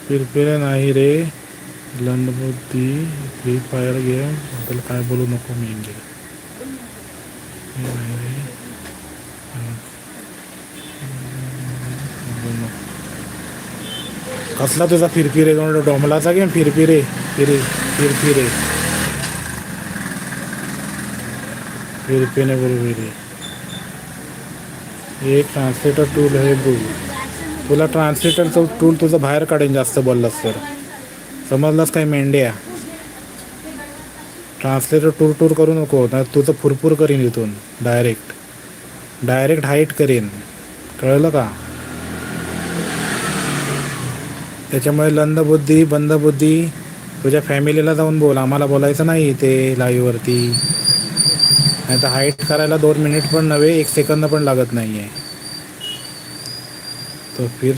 फिरफिरे नाही रे, लंडबुद्धी, free fire game. आपल्याला काय बोलू नको मी इंग्लिश. हे नाही रे. बोलू नको. कसला तुझा फिरफिरे डोमलाचा गेम फिरफिरे फिरे फिरफिरे फिरफिरे फिरफिरे. एक ट्रान्सलेटर टूल आहे बघ. तुला ट्रान्सलेटरचं टूल तुझं बाहेर काढेन जास्त बोललास तर. समजलास काय मेंढ्या? ट्रान्सलेटर टूर टूर करू नको, नाही तुझं फुरफुर करीन इथून. डायरेक्ट हाईट करीन, कळलं का? त्याच्यामुळे लंदबुद्धी बंदबुद्धी तुझ्या फॅमिलीला जाऊन बोल, आम्हाला बोलायचं नाही ते लाईव्हवरती. नाही तर हाईट करायला 2 मिनिट पण नव्हे, 1 सेकंद पण लागत नाही आहे. तो फिर